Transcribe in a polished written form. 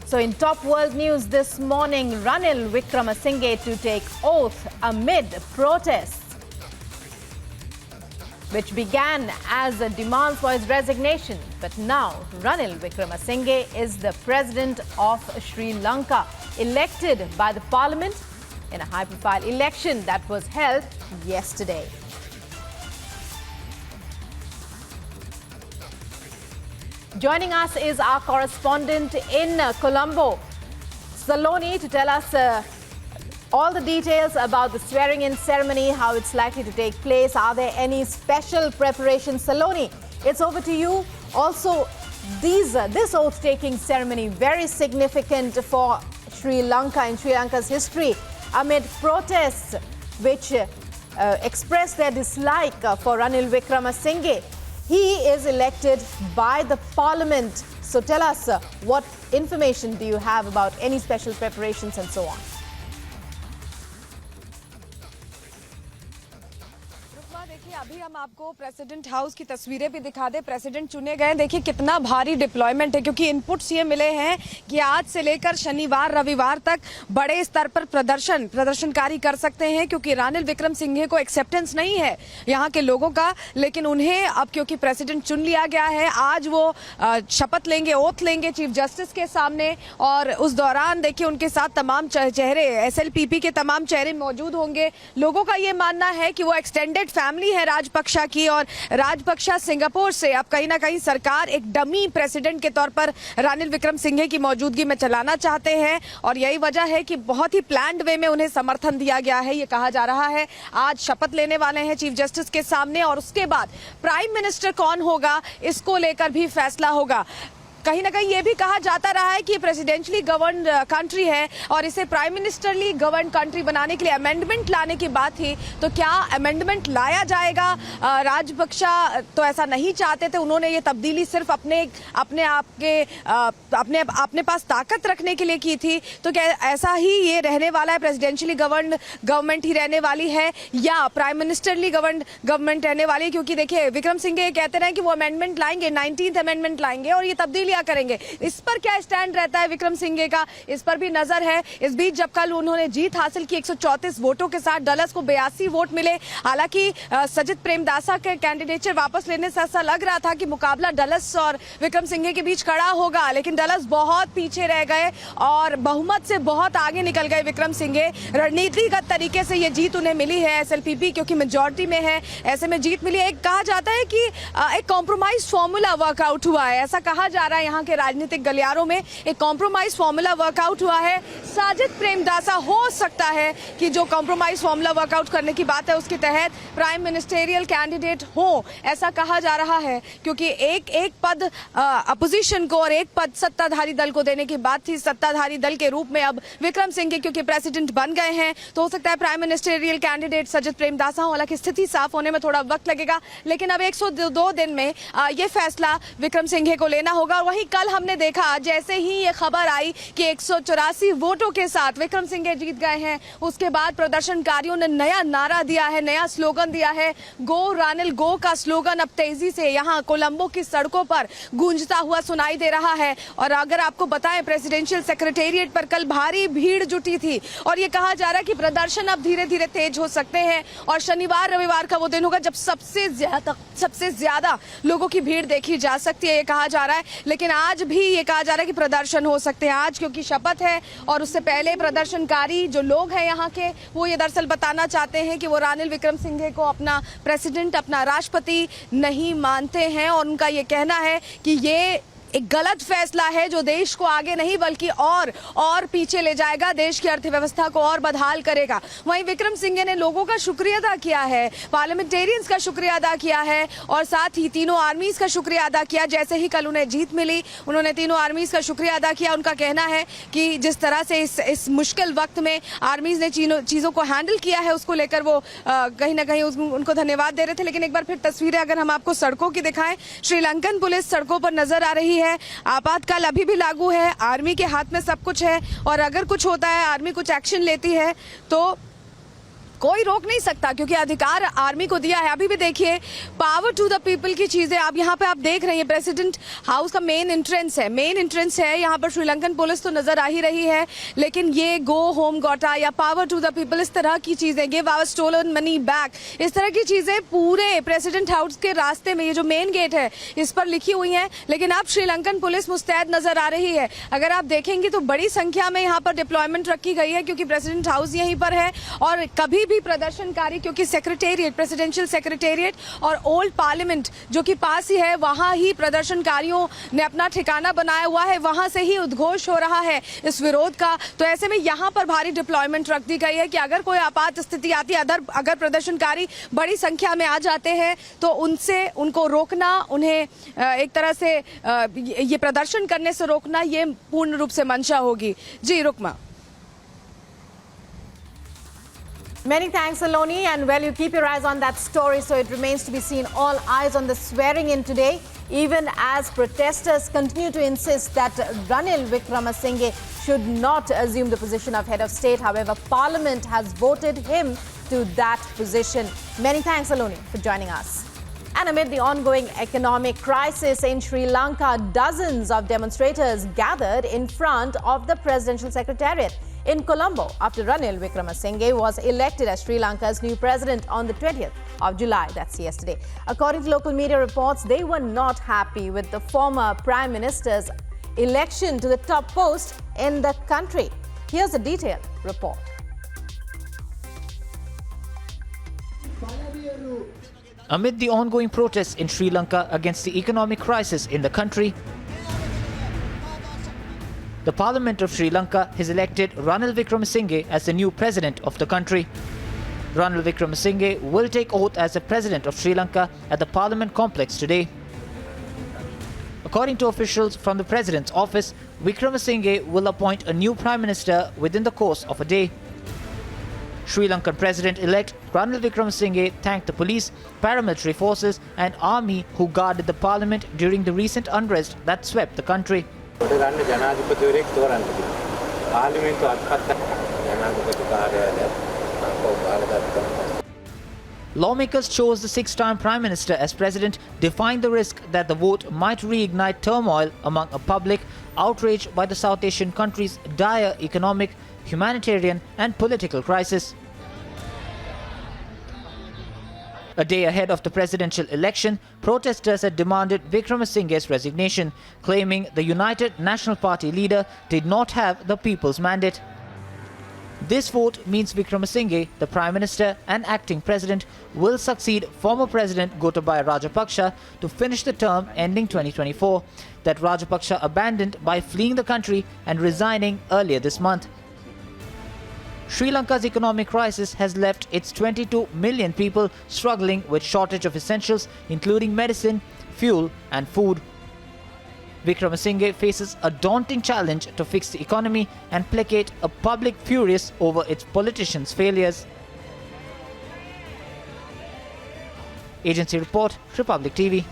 So in top world news this morning, Ranil Wickremesinghe to take oath amid protests, which began as a demand for his resignation. But now Ranil Wickremesinghe is the president of Sri Lanka, elected by the parliament in a high-profile election that was held yesterday. Joining us is our correspondent in Colombo, Saloni, to tell us all the details about the swearing-in ceremony, how it's likely to take place. Are there any special preparations? Saloni, it's over to you. Also, this oath-taking ceremony, very significant for Sri Lanka and Sri Lanka's history, amid protests which express their dislike for Ranil Wickremesinghe. He is elected by the parliament. So tell us, what information do you have about any special preparations and so on? देखिए, अभी हम आपको president house की तस्वीरें भी दिखा दें। President चुने गए, देखिए कितना भारी डिप्लॉयमेंट है, क्योंकि इनपुट्स ये मिले हैं कि आज से लेकर शनिवार रविवार तक बड़े स्तर पर प्रदर्शनकारी कर सकते हैं, क्योंकि रानिल विक्रमसिंघे को एक्सेप्टेंस नहीं है यहाँ के लोगों का। लेकिन उन्हें अब क्योंकि प्रेसिडेंट चुन लिया गया है, आज वो शपथ लेंगे, ओथ लेंगे चीफ जस्टिस के सामने, और उस दौरान देखिए उनके साथ तमाम चेहरे, SLPP के तमाम चेहरे मौजूद होंगे। लोगों का ये मानना है कि वो एक्सटेंडेड फैमिली है राजपक्षा की, और राजपक्षा सिंगापुर से अब कहीं ना कहीं सरकार एक डमी प्रेसिडेंट के तौर पर रानिल विक्रमसिंघे की मौजूदगी में चलाना चाहते हैं, और यही वजह है कि बहुत ही प्लान्ड वे में उन्हें समर्थन दिया गया है। ये कहा जा रहा है आज शपथ लेने वाले हैं चीफ जस्टिस के सामने, और उसके बाद प्राइम मिनिस्टर कौन होगा इसको लेकर भी फैसला होगा। कहीं ना कहीं ये भी कहा जाता रहा है कि प्रेसिडेंशियली गवर्न कंट्री है और इसे प्राइम मिनिस्टरली गवर्न कंट्री बनाने के लिए अमेंडमेंट लाने की बात थी, तो क्या अमेंडमेंट लाया जाएगा? राजपक्षा तो ऐसा नहीं चाहते थे, उन्होंने ये तब्दीली सिर्फ अपने पास ताकत रखने के लिए की थी। तो क्या ऐसा ही ये रहने वाला है, प्रेसिडेंशियली गवर्न गवर्नमेंट ही रहने वाली है या प्राइम मिनिस्टरली गवर्न गवर्नमेंट रहने वाली है? क्योंकि देखिए विक्रमसिंघे कहते रहे कि वो अमेंडमेंट लाएंगे, 19th अमेंडमेंट लाएंगे और ये तब्दीली करेंगे। इस पर क्या स्टैंड रहता है विक्रमसिंघे का, इस पर भी नजर है। इस बीच जब कल उन्होंने जीत हासिल की 134 वोटों के साथ, डलस को 82 वोट मिले। हालांकि सजित प्रेमदासा के कैंडिडेचर वापस लेने से ऐसा लग रहा था कि मुकाबला डलस और विक्रमसिंघे के बीच खड़ा होगा, लेकिन डलस बहुत पीछे रह गए और बहुमत से बहुत आगे निकल गए विक्रमसिंघे। रणनीतिगत तरीके से ये जीत उन्हें मिली है, SLPP क्योंकि मेजॉरिटी में है, ऐसे में जीत मिली है। एक कहा जाता है कि एक कॉम्प्रोमाइज फॉर्मूला वर्कआउट हुआ है, ऐसा कहा जा रहा है। यहाँ के राजनीतिक गलियारों में एक कॉम्प्रोमाइज फॉर्मूला वर्कआउट हुआ है। साजिद प्रेमदासा हो सकता है कि जो कॉम्प्रोमाइज फॉर्मूला वर्कआउट करने की बात है उसके तहत प्राइम मिनिस्टेरियल कैंडिडेट हो, ऐसा कहा जा रहा है, क्योंकि एक पद अपोजिशन को और एक पद सत्ताधारी दल को देने की बात थी। सत्ताधारी दल के रूप में अब विक्रमसिंघे क्योंकि प्रेसिडेंट बन गए हैं, तो हो सकता है प्राइम मिनिस्टेरियल कैंडिडेट सजित प्रेमदासा हो। हालांकि स्थिति साफ होने में थोड़ा वक्त लगेगा, लेकिन अब 102 दिन में यह फैसला विक्रमसिंघे को लेना होगा। वहीं कल हमने देखा, जैसे ही ये खबर आई कि 184 वोटों के साथ विक्रमसिंघे जीत गए हैं, उसके बाद प्रदर्शनकारियों ने नया नारा दिया है, नया स्लोगन दिया है। गो रानिल गो का स्लोगन अब तेजी से यहाँ कोलंबो की सड़कों पर गूंजता हुआ सुनाई दे रहा है। और अगर आपको बताएं, प्रेसिडेंशियल सेक्रेटेरिएट पर कल भारी भीड़ जुटी थी और ये कहा जा रहा है कि प्रदर्शन अब धीरे धीरे तेज हो सकते हैं और शनिवार रविवार का वो दिन होगा जब सबसे ज्यादा लोगों की भीड़ देखी जा सकती है, ये कहा जा रहा है। लेकिन आज भी ये कहा जा रहा है कि प्रदर्शन हो सकते हैं आज, क्योंकि शपथ है और उससे पहले प्रदर्शनकारी जो लोग हैं यहाँ के, वो ये दरअसल बताना चाहते हैं कि वो रानिल विक्रमसिंघे को अपना प्रेसिडेंट, अपना राष्ट्रपति नहीं मानते हैं, और उनका ये कहना है कि ये एक गलत फैसला है जो देश को आगे नहीं बल्कि और पीछे ले जाएगा, देश की अर्थव्यवस्था को और बदहाल करेगा। वहीं विक्रमसिंघे ने लोगों का शुक्रिया अदा किया है, पार्लियामेंटेरियंस का शुक्रिया अदा किया है और साथ ही तीनों आर्मीज का शुक्रिया अदा किया। जैसे ही कल उन्हें जीत मिली, उन्होंने तीनों आर्मीज का शुक्रिया अदा किया। उनका कहना है कि जिस तरह से इस मुश्किल वक्त में आर्मीज ने चीजों को हैंडल किया है, उसको लेकर वो कहीं ना कहीं उनको धन्यवाद दे रहे थे। लेकिन एक बार फिर तस्वीरें अगर हम आपको सड़कों की दिखाएं, श्रीलंकन पुलिस सड़कों पर नजर आ रही है। आपातकाल अभी भी लागू है, आर्मी के हाथ में सब कुछ है और अगर कुछ होता है, आर्मी कुछ एक्शन लेती है तो कोई रोक नहीं सकता क्योंकि अधिकार आर्मी को दिया है। अभी भी देखिए पावर टू द पीपल की चीजें आप यहाँ पे आप देख रहे हैं। प्रेसिडेंट हाउस का मेन एंट्रेंस है, यहाँ पर श्रीलंकन पुलिस तो नजर आ ही रही है, लेकिन ये गो होम गोटा या पावर टू द पीपल, इस तरह की चीजें, give our stolen money back, इस तरह की चीजें पूरे प्रेसिडेंट हाउस के रास्ते में, ये जो मेन गेट है इस पर लिखी हुई हैं। लेकिन अब श्रीलंकन पुलिस मुस्तैद नजर आ रही है। अगर आप देखेंगे तो बड़ी संख्या में यहाँ पर डिप्लॉयमेंट रखी गई है क्योंकि प्रेसिडेंट हाउस यहीं पर है और कभी भी प्रदर्शनकारी, क्योंकि सेक्रेटेरिएट, प्रेसिडेंशियल सेक्रेटेरिएट और ओल्ड पार्लियामेंट जो कि पास ही है, वहां ही प्रदर्शनकारियों ने अपना ठिकाना बनाया हुआ है, वहां से ही उद्घोष हो रहा है इस विरोध का। तो ऐसे में यहाँ पर भारी डिप्लॉयमेंट रख दी गई है कि अगर कोई आपात स्थिति आती है, अगर प्रदर्शनकारी बड़ी संख्या में आ जाते हैं तो उनको रोकना, उन्हें एक तरह से ये प्रदर्शन करने से रोकना, ये पूर्ण रूप से मंशा होगी। जी Rukma. Many thanks, Saloni. And well, you keep your eyes on that story, so it remains to be seen. All eyes on the swearing in today, even as protesters continue to insist that Ranil Wickremesinghe should not assume the position of head of state. However, Parliament has voted him to that position. Many thanks, Saloni, for joining us. And amid the ongoing economic crisis in Sri Lanka, dozens of demonstrators gathered in front of the presidential secretariat in Colombo after Ranil Wickremesinghe was elected as Sri Lanka's new president on the 20th of July. That's yesterday. According to local media reports, they were not happy with the former prime minister's election to the top post in the country. Here's a detailed report. Amid the ongoing protests in Sri Lanka against the economic crisis in the country, the Parliament of Sri Lanka has elected Ranil Wickremesinghe as the new president of the country. Ranil Wickremesinghe will take oath as the president of Sri Lanka at the Parliament complex today. According to officials from the president's office, Wickremesinghe will appoint a new prime minister within the course of a day. Sri Lankan President-elect Ranil Wickremesinghe thanked the police, paramilitary forces and army who guarded the parliament during the recent unrest that swept the country. Lawmakers chose the six-time Prime Minister as president, defying the risk that the vote might reignite turmoil among a public outraged by the South Asian country's dire economic, humanitarian and political crisis. A day ahead of the presidential election, protesters had demanded Wickremesinghe's resignation, claiming the United National Party leader did not have the people's mandate. This vote means Wickremesinghe, the Prime Minister and acting President, will succeed former President Gotabaya Rajapaksa to finish the term ending 2024, that Rajapaksa abandoned by fleeing the country and resigning earlier this month. Sri Lanka's economic crisis has left its 22 million people struggling with shortage of essentials, including medicine, fuel and food. Wickremesinghe faces a daunting challenge to fix the economy and placate a public furious over its politicians' failures. Agency report, Republic TV.